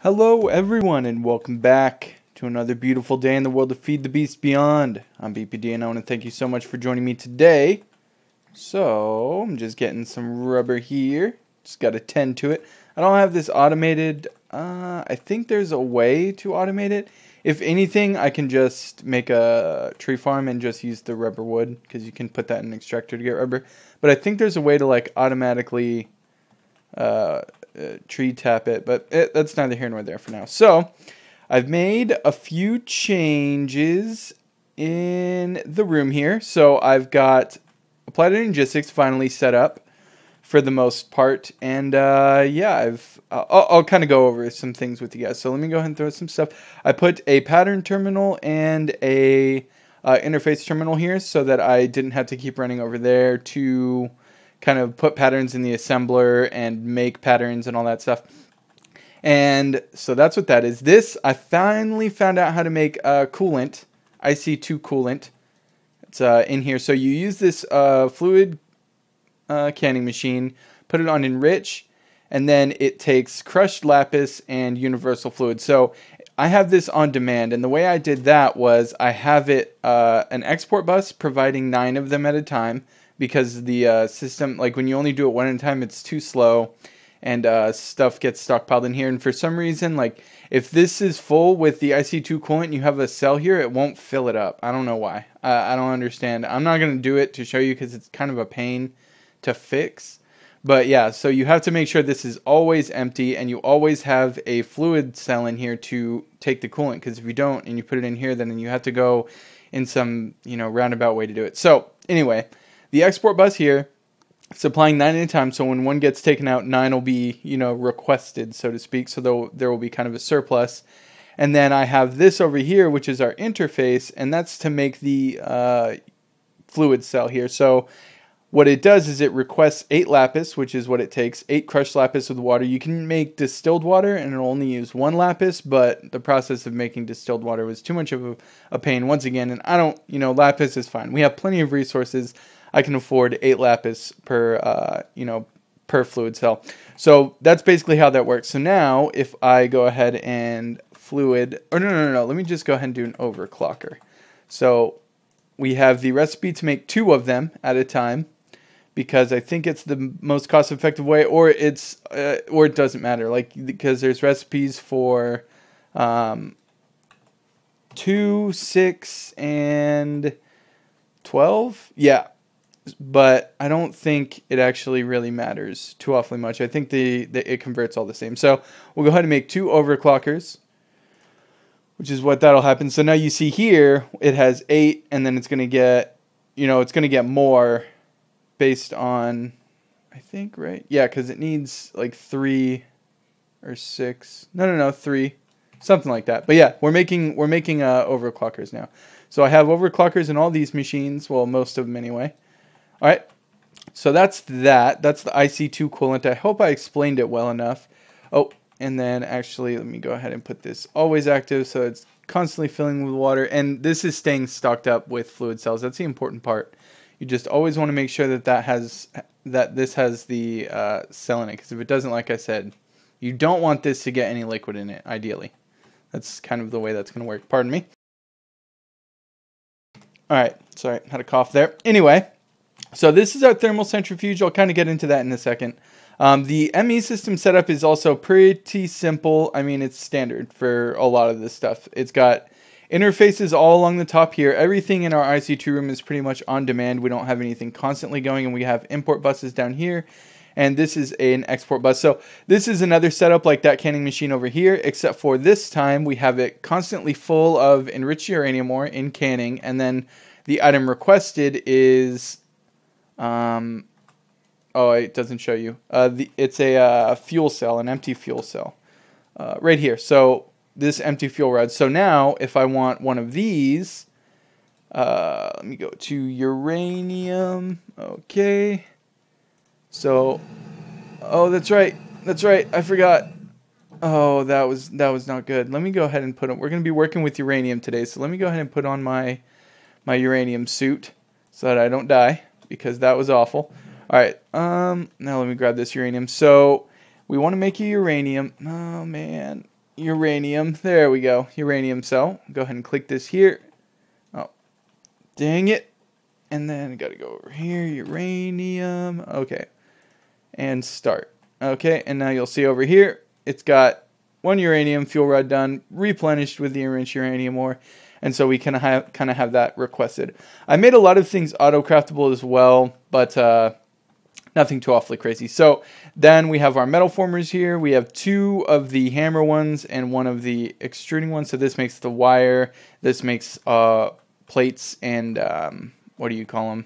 Hello everyone and welcome back to another beautiful day in the world of Feed the Beast Beyond. I'm BPD and I want to thank you so much for joining me today. So, I'm just getting some rubber here. Just got to tend to it. I don't have this automated. I think there's a way to automate it. If anything, I can just make a tree farm and just use the rubber wood because you can put that in an extractor to get rubber. But I think there's a way to like automatically tree tap it, but that's neither here nor there for now. So I've made a few changes in the room here. So I've got Applied Energistics finally set up for the most part, and yeah, I'll kind of go over some things with you guys. So let me go ahead and throw some stuff. I put a pattern terminal and a interface terminal here so that I didn't have to keep running over there to kind of put patterns in the assembler and make patterns and all that stuff. And so that's what that is. This, I finally found out how to make coolant, IC2 coolant. It's in here. So you use this fluid canning machine, put it on enrich, and then it takes crushed lapis and universal fluid. So I have this on demand, and the way I did that was I have it an export bus providing 9 of them at a time, because the system, like when you only do it one at a time, it's too slow and stuff gets stockpiled in here. And for some reason, like if this is full with the IC2 coolant and you have a cell here, it won't fill it up. I don't know why. I don't understand. I'm not going to do it to show you because it's kind of a pain to fix. But yeah, so you have to make sure this is always empty and you always have a fluid cell in here to take the coolant, because if you don't and you put it in here, then you have to go in some, roundabout way to do it. So anyway, the export bus here, supplying 9 at a time, so when one gets taken out, 9 will be, requested, so to speak, so there will be kind of a surplus. And then I have this over here, which is our interface, and that's to make the fluid cell here. So what it does is it requests 8 lapis, which is what it takes, 8 crushed lapis with water. You can make distilled water, and it'll only use 1 lapis, but the process of making distilled water was too much of a pain once again, and I don't, lapis is fine. We have plenty of resources. I can afford 8 lapis per, per fluid cell. So that's basically how that works. So now if I go ahead and no, let me just go ahead and do an overclocker. So we have the recipe to make 2 of them at a time, because I think it's the most cost-effective way, or it doesn't matter, like, because there's recipes for 2, 6, and 12. Yeah. But I don't think it actually really matters too awfully much. I think it converts all the same. So we'll go ahead and make 2 overclockers, which is what that'll happen. So now you see here it has 8, and then it's going to get, it's going to get more based on, I think, right? Yeah, because it needs like 3 or 6. No, 3, something like that. But yeah, we're making overclockers now. So I have overclockers in all these machines. Well, most of them anyway. All right, so that's that. That's the IC2 coolant. I hope I explained it well enough. Oh, and then actually, let me go ahead and put this always active, so it's constantly filling with water. And this is staying stocked up with fluid cells. That's the important part. You just always want to make sure that this has the cell in it, because if it doesn't, like I said, you don't want this to get any liquid in it, ideally. That's kind of the way that's going to work. Pardon me. All right, sorry, had a cough there. Anyway. So this is our thermal centrifuge. I'll kind of get into that in a second. The ME system setup is also pretty simple. I mean, it's standard for a lot of this stuff. It's got interfaces all along the top here. Everything in our IC2 room is pretty much on demand. We don't have anything constantly going, and we have import buses down here. And this is an export bus. So this is another setup like that canning machine over here, except for this time we have it constantly full of enriched uranium ore in canning, and then the item requested is... oh, it doesn't show you. It's a fuel cell, an empty fuel cell, right here. So this empty fuel rod. So now, if I want one of these, let me go to uranium. Okay. So, oh, that's right. That's right. I forgot. Oh, that was not good. Let me go ahead and put on. We're going to be working with uranium today, so let me go ahead and put on my uranium suit so that I don't die, because that was awful. All right, now let me grab this uranium. So we want to make a uranium. Oh, man. uranium. There we go. Uranium cell. Go ahead and click this here. Oh, dang it. And then got to go over here. Uranium. Okay. And start. Okay. And now you'll see over here, it's got one uranium fuel rod done, replenished with the enriched uranium ore. And so we kind of have that requested. I made a lot of things auto-craftable as well, but nothing too awfully crazy. So then we have our metal formers here. We have 2 of the hammer ones and 1 of the extruding ones. So this makes the wire. This makes plates and what do you call them?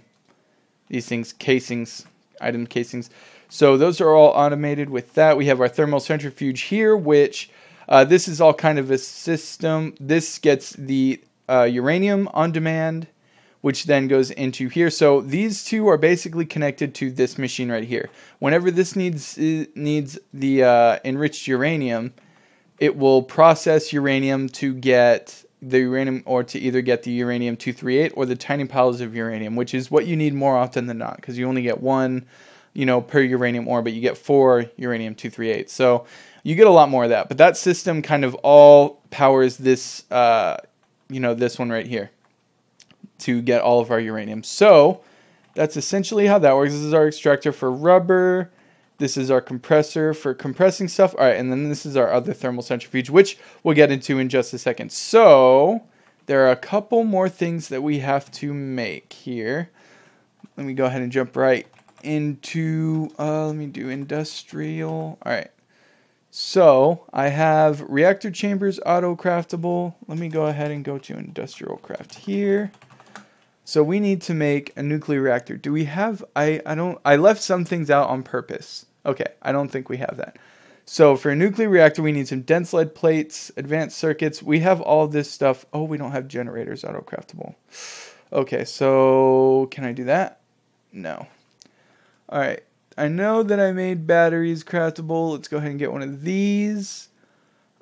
These things, casings, item casings. So those are all automated with that. We have our thermal centrifuge here, which this is all kind of a system. This gets the uranium on demand, which then goes into here. So these 2 are basically connected to this machine right here. Whenever this needs the enriched uranium, it will process uranium to get the uranium, or to either get the uranium-238 or the tiny piles of uranium, which is what you need more often than not, because you only get 1, per uranium ore, but you get 4 uranium-238. So you get a lot more of that. But that system kind of all powers this, this one right here to get all of our uranium. So that's essentially how that works. This is our extractor for rubber. This is our compressor for compressing stuff. All right, and then this is our other thermal centrifuge, which we'll get into in just a second. So there are a couple more things that we have to make here. Let me go ahead and jump right into, let me do industrial. All right. So I have reactor chambers auto-craftable. Let me go ahead and go to industrial craft here. So we need to make a nuclear reactor. Do we have, I left some things out on purpose. Okay, I don't think we have that. So for a nuclear reactor, we need some dense lead plates, advanced circuits. We have all this stuff. Oh, we don't have generators auto-craftable. Okay, so can I do that? No. All right, I know that I made batteries craftable. Let's go ahead and get one of these.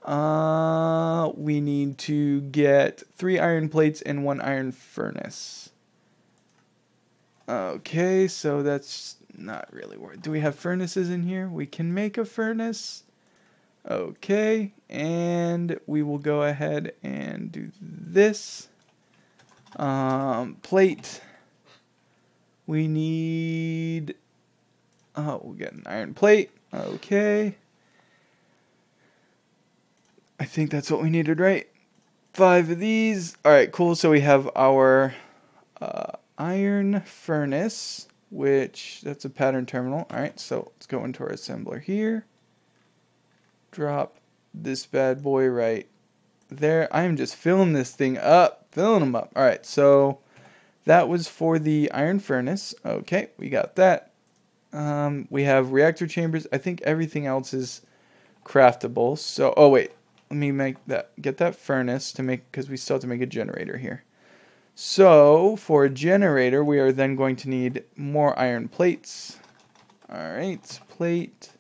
We need to get 3 iron plates and 1 iron furnace. Okay, so that's not really worth. Do we have furnaces in here? We can make a furnace. Okay, and we will go ahead and do this. Plate. We need... we'll get an iron plate. Okay. I think that's what we needed, right? 5 of these. Alright, cool. So we have our iron furnace, which that's a pattern terminal. Alright, so let's go into our assembler here. Drop this bad boy right there. I am just filling this thing up. Filling them up. Alright, so that was for the iron furnace. Okay, we got that. We have reactor chambers. I think everything else is craftable. So, oh wait. Let me get that furnace to make, because we still have to make a generator here. So for a generator, we are then going to need more iron plates. Alright, plate.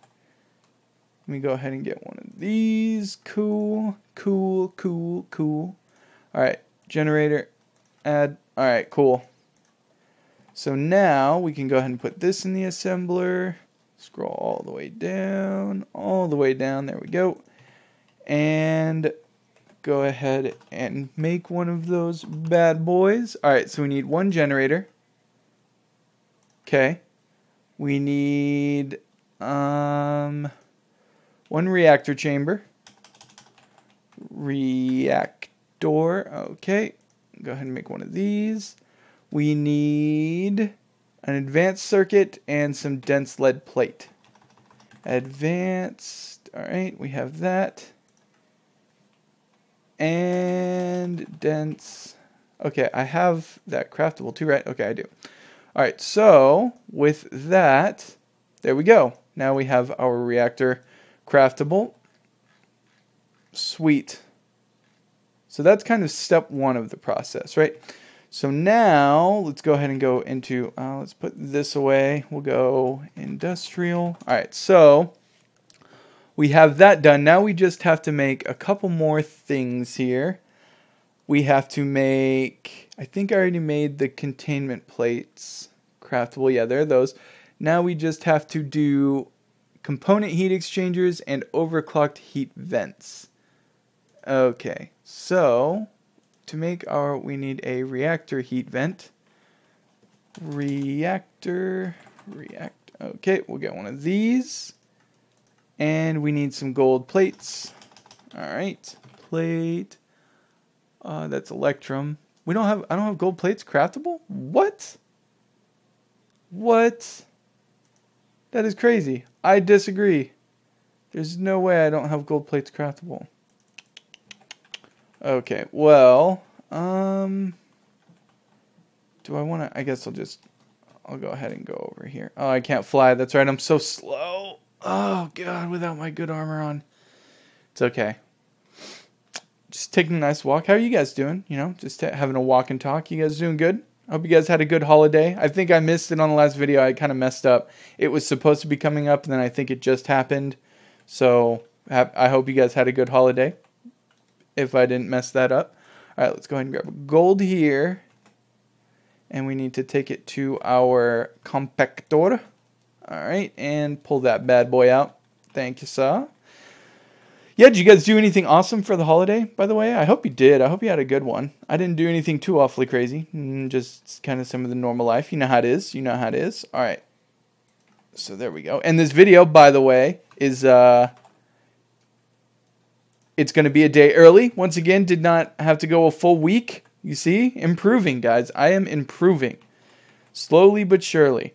Let me go ahead and get one of these. Cool, cool, cool, cool. Alright, generator, add. Alright, cool. So now we can go ahead and put this in the assembler. Scroll all the way down, there we go. And go ahead and make one of those bad boys. Alright, so we need 1 generator. Okay. We need 1 reactor chamber. Reactor. Okay. Go ahead and make one of these. We need an advanced circuit and some dense lead plate. Advanced. Alright, we have that. And dense. Okay, I have that craftable too, right? Okay, I do. Alright, so with that, there we go. Now we have our reactor craftable. Sweet. So that's kind of step 1 of the process, right? So now let's go ahead and go into, let's put this away. We'll go industrial. Alright, so we have that done. Now we just have to make a couple more things here. We have to make, I think I already made the containment plates craftable. Yeah, there are those. Now we just have to do component heat exchangers and overclocked heat vents. Okay, so to make our, we need a reactor heat vent. Reactor. Okay, we'll get one of these. And we need some gold plates. Alright, plate. That's electrum. I don't have gold plates craftable? What? What? That is crazy. I disagree. There's no way I don't have gold plates craftable. Okay, well, do I want to, I guess I'll go ahead and go over here. Oh, I can't fly. That's right. I'm so slow. Oh, God, without my good armor on. It's okay. Just taking a nice walk. How are you guys doing? You know, just having a walk and talk. You guys doing good? I hope you guys had a good holiday. I think I missed it on the last video. I kind of messed up. It was supposed to be coming up, and then I think it just happened. So I hope you guys had a good holiday, if I didn't mess that up. All right, let's go ahead and grab gold here. And we need to take it to our compactor. All right, and pull that bad boy out. Thank you, sir. Yeah, did you guys do anything awesome for the holiday, by the way? I hope you did. I hope you had a good one. I didn't do anything too awfully crazy. Just kind of some of the normal life. You know how it is. You know how it is. All right. So there we go. And this video, by the way, is it's going to be a day early. Once again, did not have to go a full week. You see? Improving, guys. I am improving. Slowly but surely.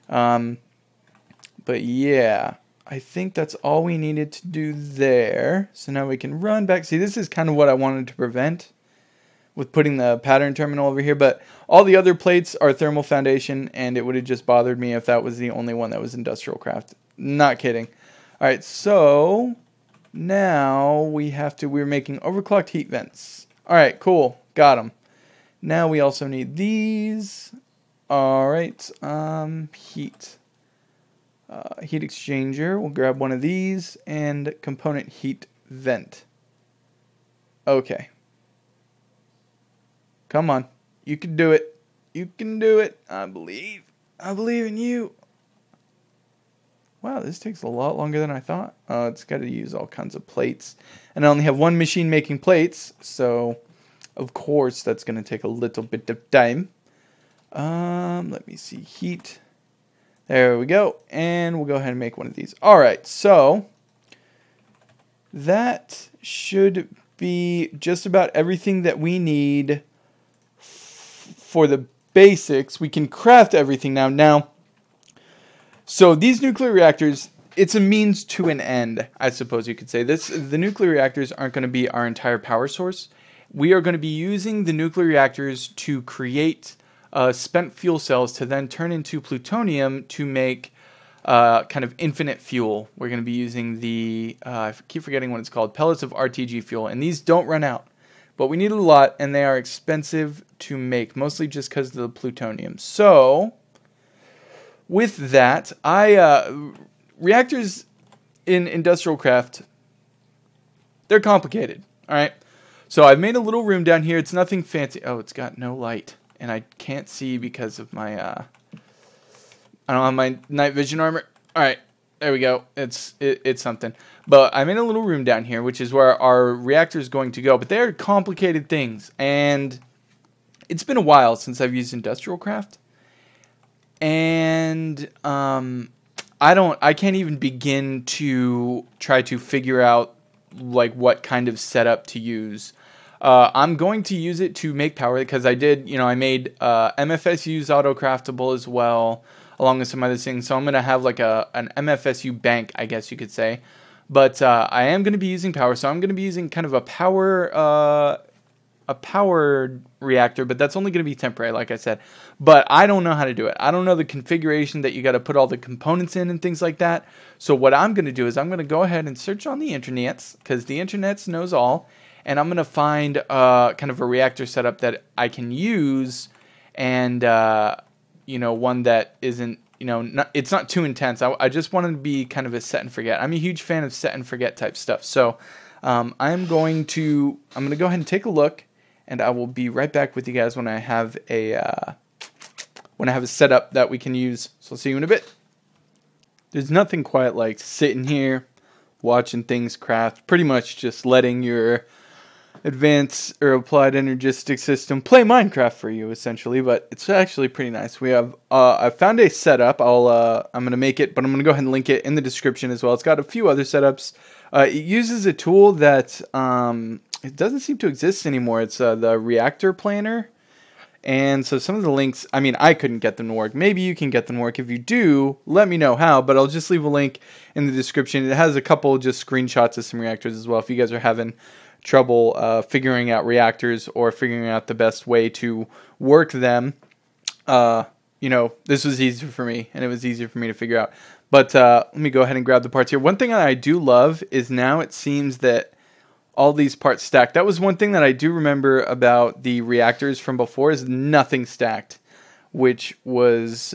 But yeah, I think that's all we needed to do there. So now we can run back. See, this is kind of what I wanted to prevent with putting the pattern terminal over here. But all the other plates are thermal foundation, and it would have just bothered me if that was the only one that was industrial craft. Not kidding. All right, so now we're making overclocked heat vents. All right, cool. Got them. Now we also need these. All right, heat exchanger. We'll grab one of these and component heat vent. Okay. Come on. You can do it. You can do it. I believe in you. Wow, this takes a lot longer than I thought. It's got to use all kinds of plates. And I only have one machine making plates, so of course that's going to take a little bit of time. Let me see. Heat. There we go. And we'll go ahead and make one of these. All right, so that should be just about everything that we need for the basics. We can craft everything now. So these nuclear reactors, it's a means to an end, I suppose you could say. The nuclear reactors aren't going to be our entire power source. We are going to be using the nuclear reactors to create spent fuel cells to then turn into plutonium to make kind of infinite fuel. We're going to be using the, I keep forgetting what it's called, pellets of RTG fuel. And these don't run out. But we need a lot, and they are expensive to make, mostly just because of the plutonium. So with that, reactors in industrial craft, they're complicated. All right. So I've made a little room down here. It's nothing fancy. Oh, it's got no light. And I can't see because of my, I don't have my night vision armor. All right, there we go. It's something. But I'm in a little room down here, which is where our reactor is going to go. But they're complicated things. And it's been a while since I've used industrial craft. And I can't even begin to try to figure out like what kind of setup to use. I'm going to use it to make power because I made MFSU's auto-craftable as well, along with some other things. So I'm going to have like an MFSU bank, I guess you could say. But I am going to be using power, so I'm going to be using kind of a powered reactor, but that's only going to be temporary, like I said. But I don't know how to do it. I don't know the configuration that you got to put all the components in and things like that. So what I'm going to do is I'm going to go ahead and search on the internets, because the internet knows all. And I'm going to find kind of a reactor setup that I can use, and one that isn't, it's not too intense. I just want to be kind of a set and forget. I'm a huge fan of set and forget type stuff. So I'm going to go ahead and take a look, and I will be right back with you guys when I have a setup that we can use. So I'll see you in a bit. There's nothing quite like sitting here watching things craft, pretty much just letting your advanced or applied energistic system play Minecraft for you essentially, but it's actually pretty nice. We have I found a setup. I'm gonna make it, but I'm gonna go ahead and link it in the description as well. It's got a few other setups. It uses a tool that it doesn't seem to exist anymore. It's the Reactor Planner. And so some of the links, I mean, I couldn't get them to work. Maybe you can get them to work. If you do, let me know how, but I'll just leave a link in the description. It has a couple just screenshots of some reactors as well if you guys are having trouble figuring out reactors or figuring out the best way to work them. You know, this was easier for me, and it was easier for me to figure out. But let me go ahead and grab the parts here. One thing that I do love is now it seems that all these parts stacked. That was one thing that I do remember about the reactors from before, is nothing stacked, which was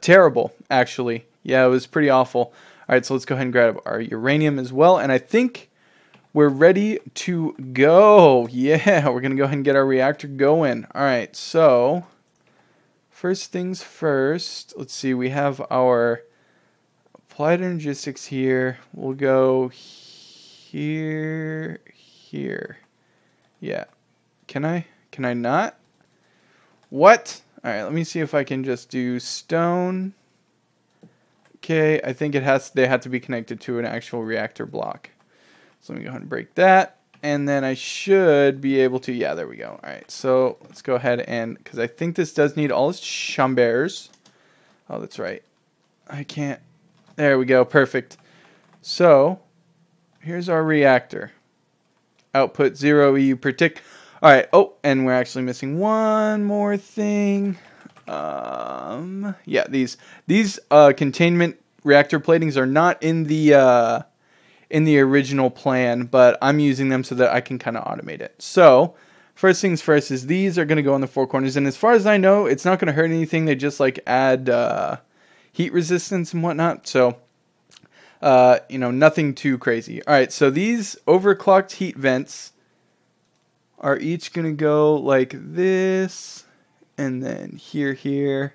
terrible, actually. Yeah, it was pretty awful. All right, so let's go ahead and grab our uranium as well, and I think we're ready to go. Yeah, we're going to go ahead and get our reactor going. All right, so first things first, let's see, we have our applied energistics here. We'll go here. Yeah. Can I not? What? All right, let me see if I can just do stone. Okay, I think they have to be connected to an actual reactor block. So let me go ahead and break that. And then I should be able to, yeah, there we go. All right, so let's go ahead and, because I think this does need all its chambers. Oh, that's right. I can't. There we go, perfect. So here's our reactor. Output 0 EU per tick. All right. Oh, and we're actually missing one more thing. Yeah, these containment reactor platings are not in the original plan, but I'm using them so that I can kind of automate it. So first things first is these are going to go on the four corners, and as far as I know, it's not going to hurt anything. They just like add heat resistance and whatnot. So you know, nothing too crazy. All right, so these overclocked heat vents are each going to go like this, and then here,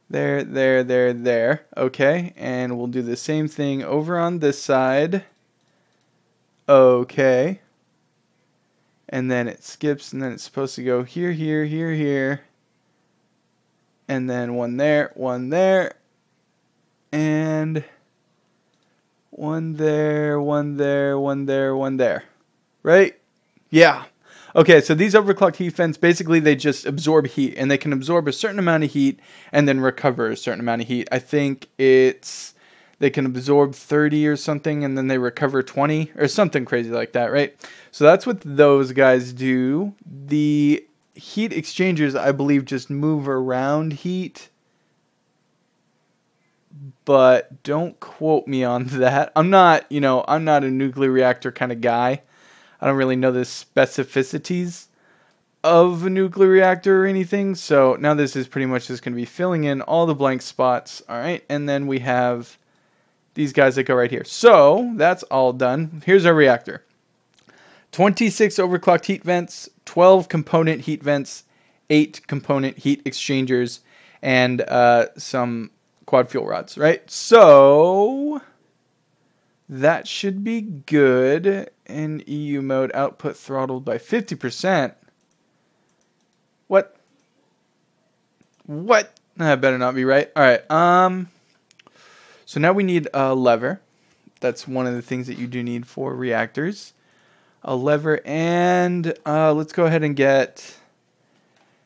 there. Okay, and we'll do the same thing over on this side. Okay. And then it skips, and then it's supposed to go here. And then one there, and one there. Right? Yeah. Okay, so these overclocked heat vents, basically they just absorb heat, and they can absorb a certain amount of heat and then recover a certain amount of heat. I think they can absorb 30 or something, and then they recover 20 or something crazy like that, right? So that's what those guys do. The heat exchangers, I believe, just move around heat, but don't quote me on that. I'm not a nuclear reactor kind of guy. I don't really know the specificities of a nuclear reactor or anything. So now this is pretty much just going to be filling in all the blank spots. All right. And then we have these guys that go right here. So that's all done. Here's our reactor. 26 overclocked heat vents, 12 component heat vents, 8 component heat exchangers, and some quad fuel rods, right? So that should be good. In EU mode, output throttled by 50%. What? That better not be right. All right. So now we need a lever. That's one of the things that you do need for reactors. A lever, and let's go ahead and get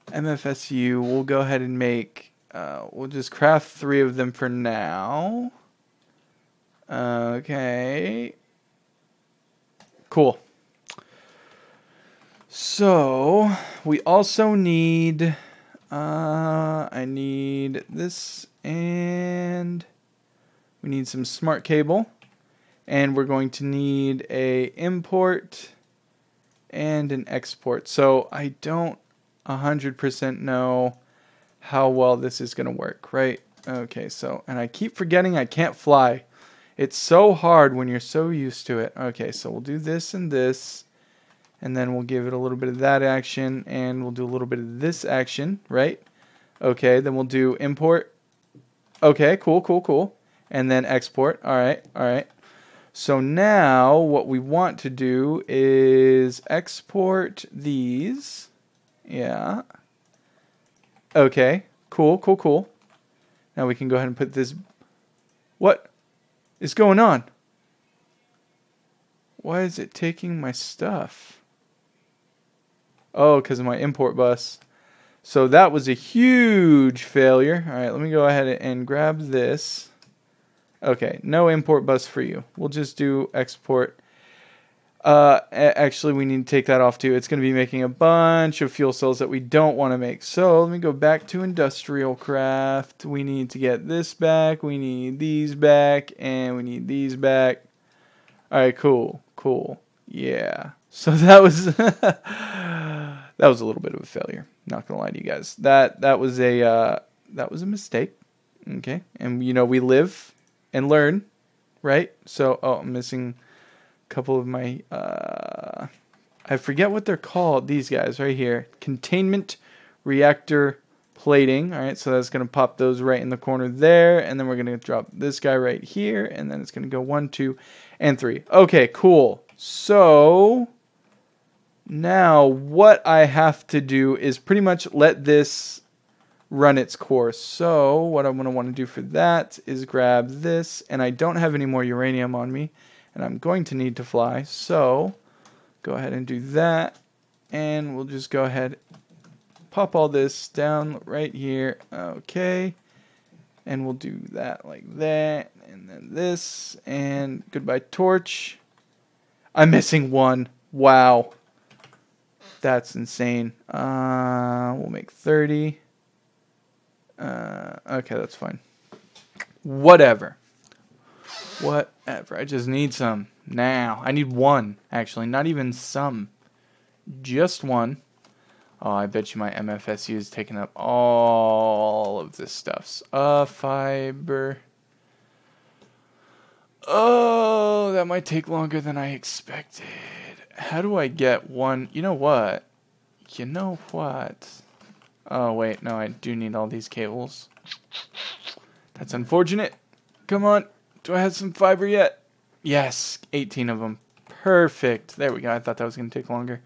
MFSU. We'll go ahead and make. We'll just craft 3 of them for now. Okay. Cool. So we also need I need this, and we need some smart cable, and we're going to need a import and an export. So I don't 100% know how well this is going to work, right? Okay, so, and I keep forgetting I can't fly. It's so hard when you're so used to it. Okay, so we'll do this and this, and then we'll give it a little bit of that action, and we'll do a little bit of this action, right? Okay, then we'll do import. Okay, cool. And then export. All right. So now what we want to do is export these. Yeah. Okay. Cool, cool, cool. Now we can go ahead and put this. What is going on? Why is it taking my stuff? Oh, because of my import bus. So that was a huge failure. All right, let me go ahead and grab this. Okay, no import bus for you. We'll just do export. Actually, we need to take that off too. It's going to be making a bunch of fuel cells that we don't want to make. So let me go back to industrial craft. We need to get this back. We need these back. And we need these back. All right, cool, cool. Yeah. So that was that was a little bit of a failure. Not gonna lie to you guys. That was a mistake. Okay, and you know we live and learn, right? So I'm missing a couple of my I forget what they're called. These guys right here, containment reactor plating. All right, so that's gonna pop those right in the corner there, and then we're gonna drop this guy right here, and then it's gonna go 1, 2, and 3. Okay, cool. So now what I have to do is pretty much let this run its course. So what I'm going to want to do for that is grab this, and I don't have any more uranium on me, and I'm going to need to fly. So go ahead and do that, and we'll just go ahead, pop all this down right here. Okay, and we'll do that like that, and then this, and goodbye torch. I'm missing one. Wow. That's insane. We'll make 30. Okay, that's fine. Whatever. Whatever. I just need some now. I need one, actually. Not even some. Just one. Oh, I bet you my MFSU is taking up all of this stuff. Fiber. Oh, that might take longer than I expected. How do I get one? You know what? You know what? Oh, wait. No, I do need all these cables. That's unfortunate. Come on. Do I have some fiber yet? Yes. 18 of them. Perfect. There we go. I thought that was going to take longer.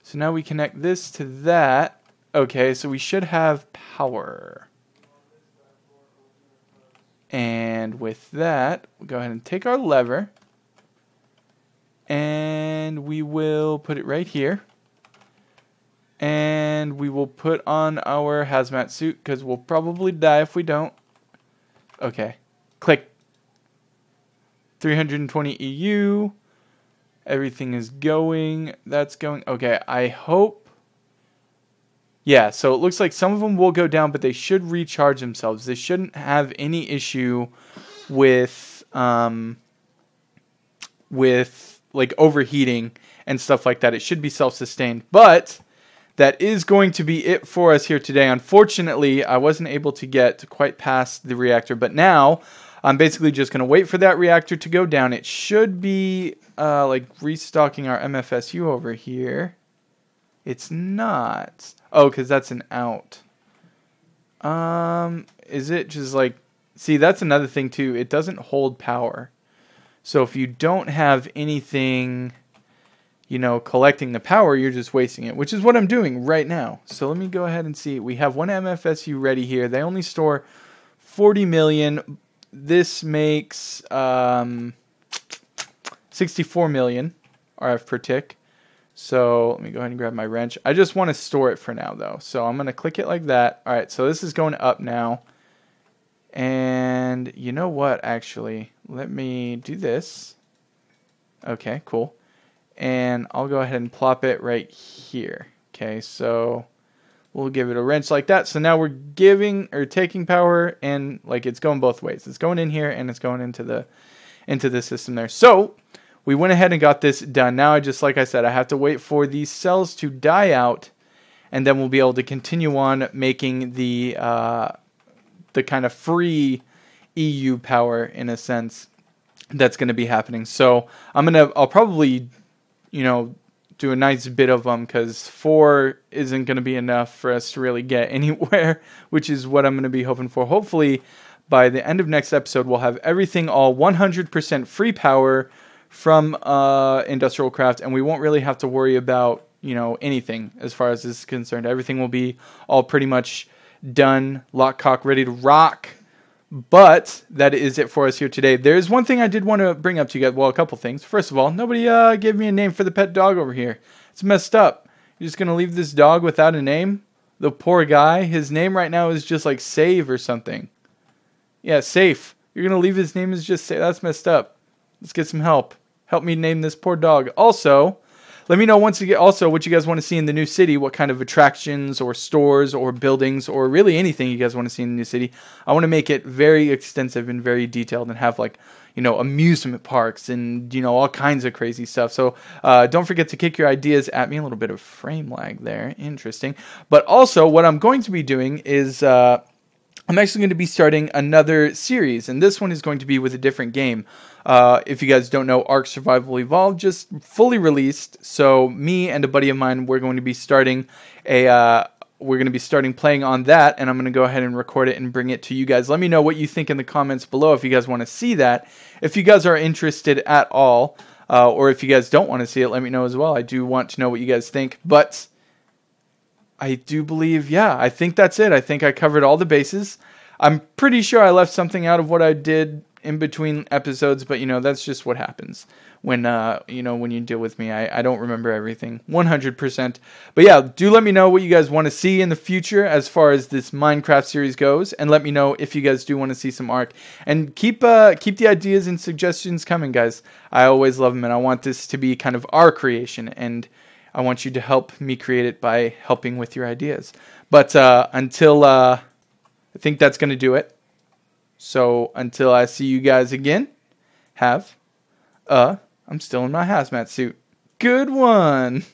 So now we connect this to that. Okay, so we should have power. And with that, we'll go ahead and take our lever. And we will put it right here. And we will put on our hazmat suit because we'll probably die if we don't. Okay. Click. 320 EU. Everything is going. That's going. Okay, I hope. Yeah, so it looks like some of them will go down, but they should recharge themselves. They shouldn't have any issue with like overheating and stuff like that. It should be self-sustained. But that is going to be it for us here today. Unfortunately, I wasn't able to get quite past the reactor, but now I'm basically just going to wait for that reactor to go down. It should be like restocking our MFSU over here. It's not. Oh, because that's an out. Is it just like... See, that's another thing too. It doesn't hold power. So if you don't have anything, you know, collecting the power, you're just wasting it, which is what I'm doing right now. So let me go ahead and see. We have one MFSU ready here. They only store 40 million. This makes 64 million RF per tick. So let me go ahead and grab my wrench. I just want to store it for now, though. So I'm going to click it like that. All right, so this is going up now. And you know what, actually? Let me do this. Okay, cool. And I'll go ahead and plop it right here. Okay, so we'll give it a wrench like that. So now we're giving or taking power, and like it's going both ways. It's going in here, and it's going into the system there. So we went ahead and got this done. Now, like I said, I have to wait for these cells to die out, and then we'll be able to continue on making the kind of free EU power, in a sense, that's going to be happening. So I'll probably, you know, do a nice bit of them, because 4 isn't going to be enough for us to really get anywhere, which is what I'm going to be hoping for. Hopefully by the end of next episode, we'll have everything all 100% free power from Industrial Craft, and we won't really have to worry about, you know, anything as far as this is concerned. Everything will be all pretty much done, lock, cock, ready to rock. But that is it for us here today. There's one thing I did want to bring up to you guys. Well, a couple things. First of all, nobody gave me a name for the pet dog over here. It's messed up. You're just going to leave this dog without a name? The poor guy. His name right now is just like Save or something. Yeah, Safe. You're going to leave his name as just Save. That's messed up. Let's get some help. Help me name this poor dog. Also, let me know once again also what you guys want to see in the new city, what kind of attractions or stores or buildings or really anything you guys want to see in the new city. I want to make it very extensive and very detailed and have, like, you know, amusement parks and, you know, all kinds of crazy stuff. So don't forget to kick your ideas at me. A little bit of frame lag there. Interesting. But also what I'm going to be doing is I'm actually going to be starting another series, and this one is going to be with a different game. If you guys don't know, Ark Survival Evolved just fully released. So me and a buddy of mine, we're going to be starting playing on that, and I'm going to go ahead and record it and bring it to you guys. Let me know what you think in the comments below if you guys want to see that. If you guys are interested at all, or if you guys don't want to see it, let me know as well. I do want to know what you guys think, but I do believe, yeah, I think that's it. I think I covered all the bases. I'm pretty sure I left something out of what I did in between episodes, but, you know, that's just what happens when, you know, when you deal with me. I don't remember everything 100%. But yeah, do let me know what you guys want to see in the future as far as this Minecraft series goes, and let me know if you guys do want to see some Ark. And keep the ideas and suggestions coming, guys. I always love them, and I want this to be kind of our creation, and I want you to help me create it by helping with your ideas. But until I think that's going to do it. So until I see you guys again, I'm still in my hazmat suit. Good one.